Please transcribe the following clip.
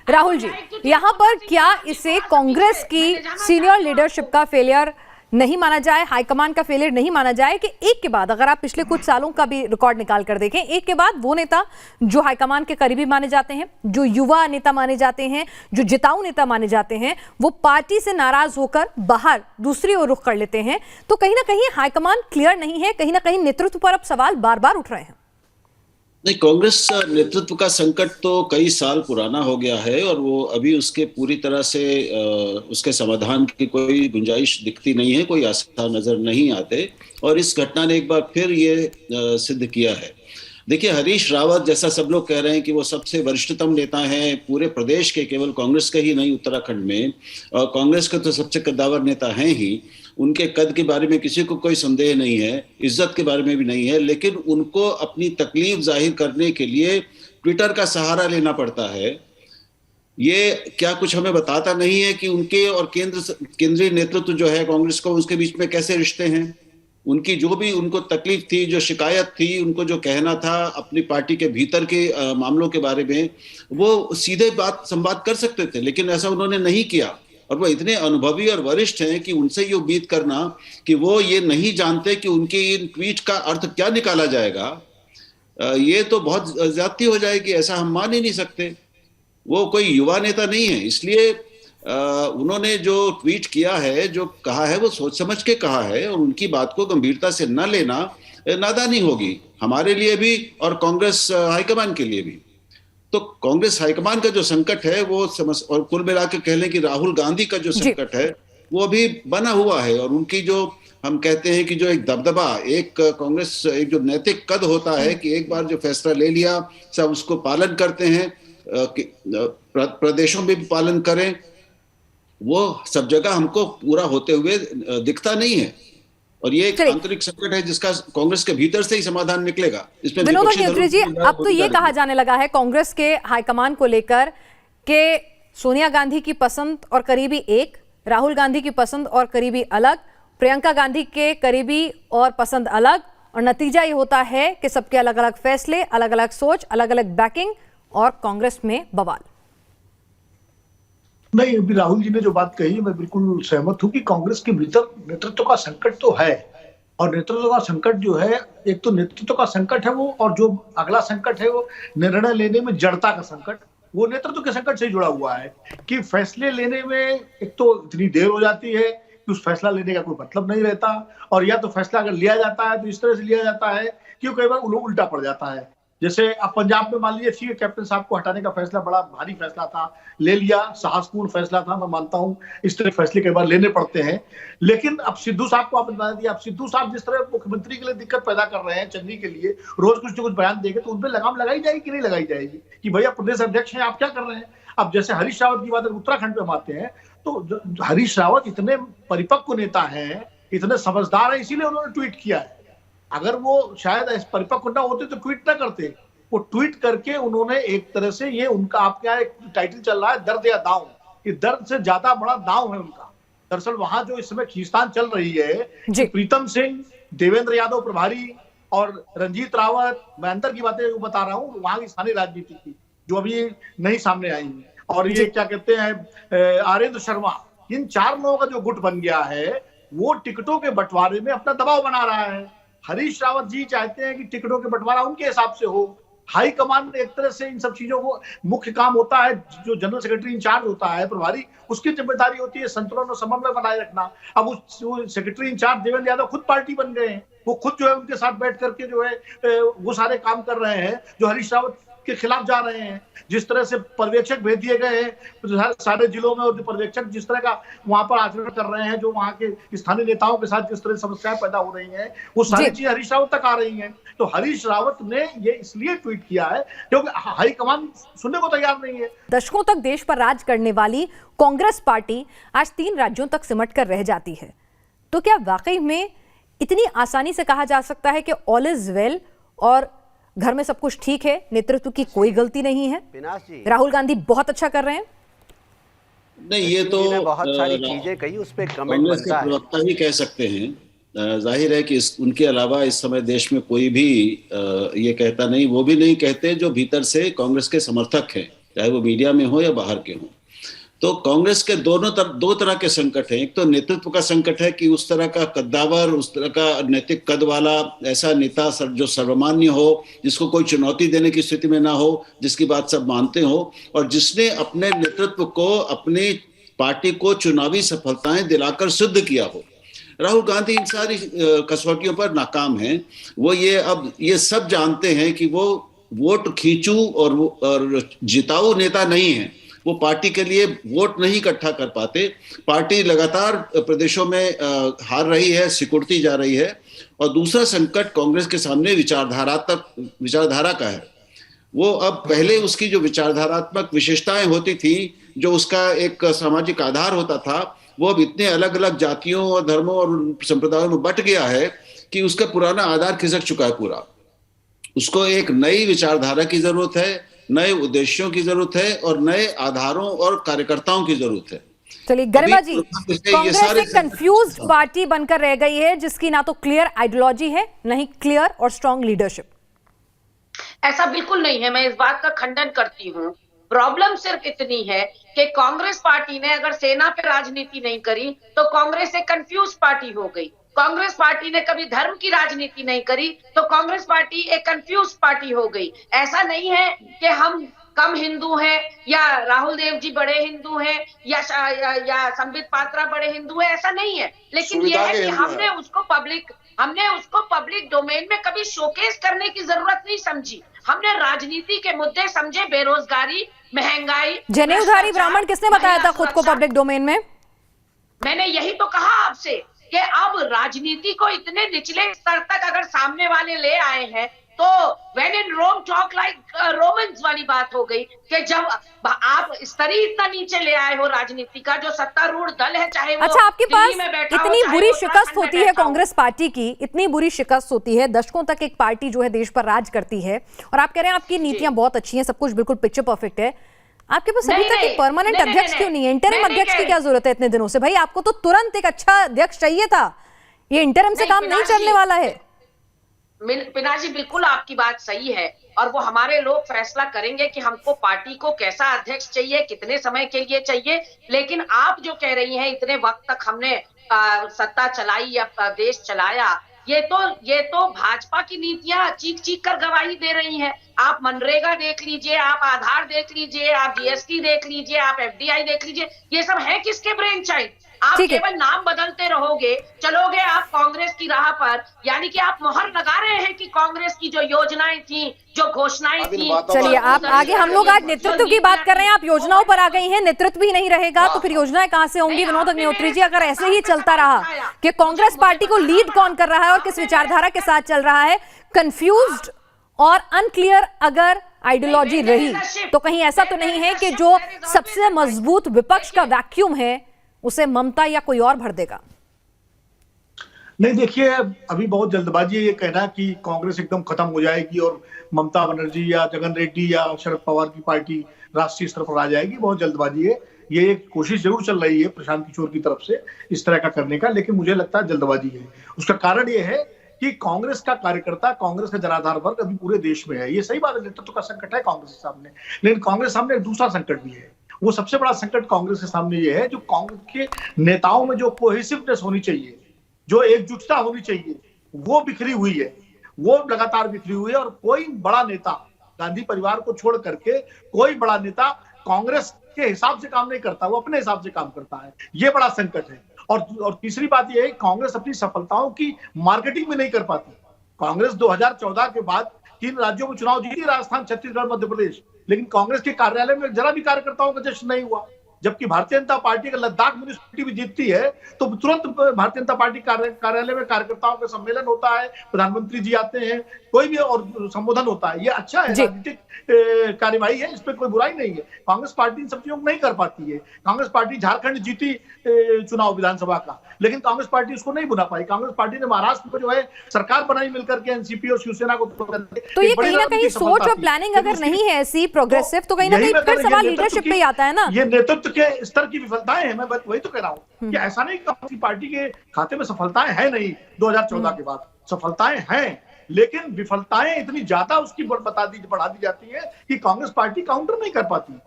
राहुल जी, यहाँ पर क्या इसे कांग्रेस की सीनियर लीडरशिप का फेलियर नहीं माना जाए, हाईकमान का फेलियर नहीं माना जाए कि एक के बाद, अगर आप पिछले कुछ सालों का भी रिकॉर्ड निकाल कर देखें, एक के बाद वो नेता जो हाईकमान के करीबी माने जाते हैं, जो युवा नेता माने जाते हैं, जो जिताऊ नेता माने जाते हैं, वो पार्टी से नाराज होकर बाहर दूसरी ओर रुख कर लेते हैं। तो कहीं ना कहीं हाईकमान क्लियर नहीं है, कहीं ना कहीं नेतृत्व पर अब सवाल बार बार उठ रहे हैं। नहीं, कांग्रेस नेतृत्व का संकट तो कई साल पुराना हो गया है और वो अभी उसके पूरी तरह से उसके समाधान की कोई गुंजाइश दिखती नहीं है, कोई आसार नजर नहीं आते। और इस घटना ने एक बार फिर ये सिद्ध किया है। देखिए, हरीश रावत जैसा सब लोग कह रहे हैं कि वो सबसे वरिष्ठतम नेता हैं पूरे प्रदेश के, केवल कांग्रेस के ही नहीं उत्तराखंड में, और कांग्रेस के तो सबसे कद्दावर नेता हैं ही। उनके कद के बारे में किसी को कोई संदेह नहीं है, इज्जत के बारे में भी नहीं है, लेकिन उनको अपनी तकलीफ जाहिर करने के लिए ट्विटर का सहारा लेना पड़ता है। ये क्या कुछ हमें बताता नहीं है कि उनके और केंद्रीय नेतृत्व जो है कांग्रेस को, उसके बीच में कैसे रिश्ते हैं? उनकी जो भी उनको तकलीफ थी, जो शिकायत थी, उनको जो कहना था अपनी पार्टी के भीतर के मामलों के बारे में, वो सीधे संवाद कर सकते थे, लेकिन ऐसा उन्होंने नहीं किया। और वो इतने अनुभवी और वरिष्ठ हैं कि उनसे ये उम्मीद करना कि वो ये नहीं जानते कि उनके इन ट्वीट का अर्थ क्या निकाला जाएगा, ये तो बहुत ज्यादती हो जाएगी। ऐसा हम मान ही नहीं सकते। वो कोई युवा नेता नहीं है, इसलिए उन्होंने जो ट्वीट किया है, जो कहा है, वो सोच समझ के कहा है, और उनकी बात को गंभीरता से न लेना नादानी होगी हमारे लिए भी और कांग्रेस हाईकमान के लिए भी। तो कांग्रेस हाईकमान का जो संकट है वो और कुल मिला के कह लें कि राहुल गांधी का जो संकट है वो अभी बना हुआ है। और उनकी जो हम कहते हैं कि जो एक दबदबा, एक कांग्रेस, एक जो नैतिक कद होता है कि एक बार जो फैसला ले लिया सब उसको पालन करते हैं, प्रदेशों में भी पालन करें, वो सब जगह हमको पूरा होते हुए दिखता नहीं है। और ये एक आंतरिक संकट है जिसका कांग्रेस के भीतर से ही समाधान निकलेगा। इसमें विनोद केजरी जी, अब तो ये कहा जाने लगा है कांग्रेस के हाईकमान को लेकर कि सोनिया गांधी की पसंद और करीबी एक, राहुल गांधी की पसंद और करीबी अलग, प्रियंका गांधी के करीबी और पसंद अलग, और नतीजा ये होता है कि सबके अलग अलग फैसले, अलग अलग सोच, अलग अलग बैकिंग, और कांग्रेस में बवाल। नहीं, अभी राहुल जी ने जो बात कही मैं बिल्कुल सहमत हूं कि कांग्रेस के भीतर नेतृत्व का संकट तो है। और नेतृत्व का संकट जो है, एक तो नेतृत्व का संकट है वो, और जो अगला संकट है वो निर्णय लेने में जड़ता का संकट, वो नेतृत्व के संकट से जुड़ा हुआ है कि फैसले लेने में एक तो इतनी देर हो जाती है कि उस फैसला लेने का कोई मतलब नहीं रहता, और या तो फैसला अगर लिया जाता है तो इस तरह से लिया जाता है कि कई बार उल्टा पड़ जाता है। जैसे अब पंजाब में मान लीजिए, ठीक है, कैप्टन साहब को हटाने का फैसला बड़ा भारी फैसला था, ले लिया, साहसपूर्ण फैसला था, मैं मानता हूं इस तरह फैसले कई बार लेने पड़ते हैं। लेकिन अब सिद्धू साहब को आपने बता दिया, अब सिद्धू साहब जिस तरह मुख्यमंत्री के लिए दिक्कत पैदा कर रहे हैं, चंदी के लिए रोज कुछ न कुछ बयान देंगे, तो उनपे लगाम लगाई जाएगी कि नहीं लगाई जाएगी कि भैया प्रदेश अध्यक्ष हैं, आप क्या कर रहे हैं। अब जैसे हरीश रावत की बात उत्तराखंड पे हम आते हैं, तो हरीश रावत इतने परिपक्व नेता हैं, इतने समझदार है, इसीलिए उन्होंने ट्वीट किया है। अगर वो शायद परिपक्व न होते तो ट्वीट न करते। वो ट्वीट करके उन्होंने एक तरह से, ये उनका आपके यहाँ एक टाइटल चल रहा है, दर्द या दांव, कि दर्द से ज्यादा बड़ा दांव है उनका। दरअसल वहां जो इस समय खींचतान चल रही है, प्रीतम सिंह, देवेंद्र यादव प्रभारी और रंजीत रावत, मैं अंदर की बातें बता रहा हूँ वहां की स्थानीय राजनीति की, जो अभी नहीं सामने आई है। और ये क्या कहते हैं, आरेंद्र शर्मा, इन चार लोगों का जो गुट बन गया है, वो टिकटों के बंटवारे में अपना दबाव बना रहा है। हरीश रावत जी चाहते हैं कि टिकटों के बंटवारा उनके हिसाब से हो। हाई कमान एक तरह से इन सब चीजों को, मुख्य काम होता है जो जनरल सेक्रेटरी इंचार्ज होता है, प्रभारी, उसकी जिम्मेदारी होती है संतुलन और समन्वय बनाए रखना। अब उस सेक्रेटरी इंचार्ज देवेंद्र यादव खुद पार्टी बन गए हैं, वो खुद जो है उनके साथ बैठ करके जो है वो सारे काम कर रहे हैं जो हरीश रावत के खिलाफ जा रहे हैं। जिस तरह से पर्यवेक्षक भेज दिए गए हैं सारे जिलों में, और जो पर्यवेक्षक जिस तरह का वहां पर आचरण कर रहे हैं, जो वहां के स्थानीय नेताओं के साथ जिस तरह समस्याएं पैदा हो रही हैं, वो सारी चीजें हरीश रावत तक आ रही हैं। तो हरीश रावत ने ये इसलिए ट्वीट किया है क्योंकि हाईकमान सुनने को तैयार नहीं है। दशकों तक देश पर राज करने वाली कांग्रेस पार्टी आज 3 राज्यों तक सिमट कर रह जाती है। तो क्या वाकई में इतनी आसानी से कहा जा सकता है कि ऑल इज वेल और घर में सब कुछ ठीक है, नेतृत्व की कोई गलती नहीं है, राहुल गांधी बहुत अच्छा कर रहे हैं? नहीं, ये तो बहुत सारी चीजें कही, उस पे कमेंट बनता है, प्रवक्ता ही कह सकते हैं। जाहिर है कि उनके अलावा इस समय देश में कोई भी ये कहता नहीं, वो भी नहीं कहते जो भीतर से कांग्रेस के समर्थक हैं। चाहे वो मीडिया में हो या बाहर के हों। तो कांग्रेस के दो तरह के संकट हैं। एक तो नेतृत्व का संकट है कि उस तरह का कद्दावर, उस तरह का नैतिक कद वाला ऐसा नेता जो सर्वमान्य हो, जिसको कोई चुनौती देने की स्थिति में ना हो, जिसकी बात सब मानते हो, और जिसने अपने नेतृत्व को, अपनी पार्टी को चुनावी सफलताएं दिलाकर सिद्ध किया हो। राहुल गांधी इन सारी कसौटियों पर नाकाम हैं। वो ये सब जानते हैं कि वो वोट खींचू और जिताऊ नेता नहीं है। वो पार्टी के लिए वोट नहीं इकट्ठा कर पाते। पार्टी लगातार प्रदेशों में हार रही है, सिकुड़ती जा रही है। और दूसरा संकट कांग्रेस के सामने विचारधारा का है। वो अब पहले उसकी जो विचारधारात्मक विशेषताएं होती थी, जो उसका एक सामाजिक आधार होता था, वो अब इतने अलग अलग जातियों और धर्मों और संप्रदायों में बट गया है कि उसका पुराना आधार खिसक चुका है पूरा। उसको एक नई विचारधारा की जरूरत है, नए उद्देश्यों की जरूरत है और नए आधारों और कार्यकर्ताओं की जरूरत है। चलिए गरिमा जी, कांग्रेस एक कंफ्यूज्ड पार्टी बनकर रह गई है, जिसकी ना तो क्लियर आइडियोलॉजी है, ना ही क्लियर और स्ट्रांग लीडरशिप। ऐसा बिल्कुल नहीं है, मैं इस बात का खंडन करती हूँ। प्रॉब्लम सिर्फ इतनी है कि कांग्रेस पार्टी ने अगर सेना पे राजनीति नहीं करी तो कांग्रेस एक कंफ्यूज पार्टी हो गई। कांग्रेस पार्टी ने कभी धर्म की राजनीति नहीं करी तो कांग्रेस पार्टी एक कंफ्यूज पार्टी हो गई। ऐसा नहीं है कि हम कम हिंदू हैं या राहुल देव जी बड़े हिंदू हैं या संबित पात्रा बड़े हिंदू हैं, ऐसा नहीं है। लेकिन यह है कि हमने उसको पब्लिक डोमेन में कभी शोकेस करने की जरूरत नहीं समझी। हमने राजनीति के मुद्दे समझे, बेरोजगारी, महंगाई। जनेऊधारी ब्राह्मण किसने बताया था खुद को पब्लिक डोमेन में? मैंने यही तो कहा आपसे कि अब राजनीति को इतने निचले स्तर तक अगर सामने वाले ले आए हैं तो when in Rome talk like Romans वाली बात हो गई कि जब आप स्तर ही इतना नीचे ले आए हो राजनीति का, जो सत्तारूढ़ दल है, चाहे वो अच्छा, आपके पास इतनी बुरी शिकस्त उत्तराखंड होती है कांग्रेस पार्टी की, इतनी बुरी शिकस्त होती है, दशकों तक एक पार्टी जो है देश पर राज करती है, और आप कह रहे हैं आपकी नीतियां बहुत अच्छी हैं, सब कुछ बिल्कुल पिक्चर परफेक्ट है। आपके पास अभी तक एक परमानेंट अध्यक्ष क्यों नहीं है? इंटरिम अध्यक्ष की क्या जरूरत है इतने दिनों से? भाई आपको तो तुरंत एक अच्छा अध्यक्ष चाहिए था। ये इंटरिम से काम नहीं चलने वाला है। पिनाजी, बिल्कुल आपकी बात सही है और वो हमारे लोग फैसला करेंगे कि हमको पार्टी को कैसा अध्यक्ष चाहिए, कितने समय के लिए चाहिए। लेकिन आप जो कह रही हैं इतने वक्त तक हमने सत्ता चलाई या देश चलाया, ये तो भाजपा की नीतियां चीख चीख कर गवाही दे रही हैं। आप मनरेगा देख लीजिए, आप आधार देख लीजिए, आप जीएसटी देख लीजिए, आप एफडीआई देख लीजिए, ये सब है किसके ब्रेन चाइल्ड? आप केवल नाम बदलते रहोगे, चलोगे आप कांग्रेस की राह पर, यानी कि आप मोहर लगा रहे हैं कि कांग्रेस की जो योजनाएं थी, जो घोषणाएं थी। चलिए आप आगे, हम लोग आज नेतृत्व की बात कर रहे हैं, आप योजनाओं पर आ गई हैं। नेतृत्व ही नहीं रहेगा तो फिर योजनाएं कहां से होंगी? विनोद अग्निहोत्री जी, अगर ऐसे ही चलता रहा कि कांग्रेस पार्टी को लीड कौन कर रहा है और किस विचारधारा के साथ चल रहा है, कंफ्यूज्ड और अनक्लियर अगर आइडियोलॉजी रही, तो कहीं ऐसा तो नहीं है कि जो सबसे मजबूत विपक्ष का वैक्यूम है उसे ममता या कोई और भर देगा? नहीं, देखिए, अभी बहुत जल्दबाजी है ये कहना कि कांग्रेस एकदम खत्म हो जाएगी और ममता बनर्जी या जगन रेड्डी या शरद पवार की पार्टी राष्ट्रीय स्तर पर आ जाएगी। बहुत जल्दबाजी है। ये एक कोशिश जरूर चल रही है प्रशांत किशोर की तरफ से इस तरह का करने का, लेकिन मुझे लगता है जल्दबाजी है। उसका कारण ये है कि कांग्रेस का कार्यकर्ता, कांग्रेस का जनाधार वर्ग अभी पूरे देश में है। ये सही बात है, नेतृत्व का संकट है कांग्रेस के सामने, लेकिन कांग्रेस सामने एक दूसरा संकट भी है। वो सबसे बड़ा संकट कांग्रेस के सामने ये है, जो कांग्रेस के नेताओं में जो कोहेसिवनेस होनी चाहिए, जो एकजुटता होनी चाहिए, वो बिखरी हुई है। वो लगातार बिखरी हुई है और कोई बड़ा नेता, गांधी परिवार को छोड़ करके कोई बड़ा नेता कांग्रेस के हिसाब से काम नहीं करता, वो अपने हिसाब से काम करता है। ये बड़ा संकट है। और तीसरी बात यह है, कांग्रेस अपनी सफलताओं की मार्केटिंग में नहीं कर पाती। कांग्रेस 2014 के बाद 3 राज्यों में चुनाव जीती, राजस्थान, छत्तीसगढ़, मध्य प्रदेश, लेकिन कांग्रेस के कार्यालय में जरा भी कार्यकर्ताओं का जश्न नहीं हुआ। जबकि भारतीय जनता पार्टी का लद्दाख म्युनिसिपैलिटी भी जीतती है तो तुरंत भारतीय जनता पार्टी कार्यालय में कार्यकर्ताओं का सम्मेलन होता है, प्रधानमंत्री जी आते हैं, कोई भी और संबोधन होता है। ये अच्छा है, राजनीतिक कार्यवाही है, इस पर कोई बुराई नहीं है। कांग्रेस पार्टी इन सब चीजों को नहीं कर पाती है। कांग्रेस पार्टी झारखंड जीती चुनाव विधानसभा का, लेकिन कांग्रेस पार्टी उसको नहीं बुला पाई। कांग्रेस पार्टी ने महाराष्ट्र में जो है सरकार बनाई मिलकर के एनसीपी और शिवसेना को। तो ये कहीं ना कहीं सोच और प्लानिंग अगर नहीं है ऐसी प्रोग्रेसिव, तो कहीं ना कहीं फिर सवाल लीडरशिप पे ही आता है ना। ये नेतृत्व के स्तर की विफलताएं हैं। मैं वही तो कह रहा हूँ कि ऐसा नहीं कि पार्टी के खाते में सफलताएं हैं नहीं। 2014 के बाद सफलताएं हैं, लेकिन विफलताएं इतनी ज्यादा उसकी बढ़ा दी जाती है कि कांग्रेस पार्टी काउंटर नहीं कर पाती।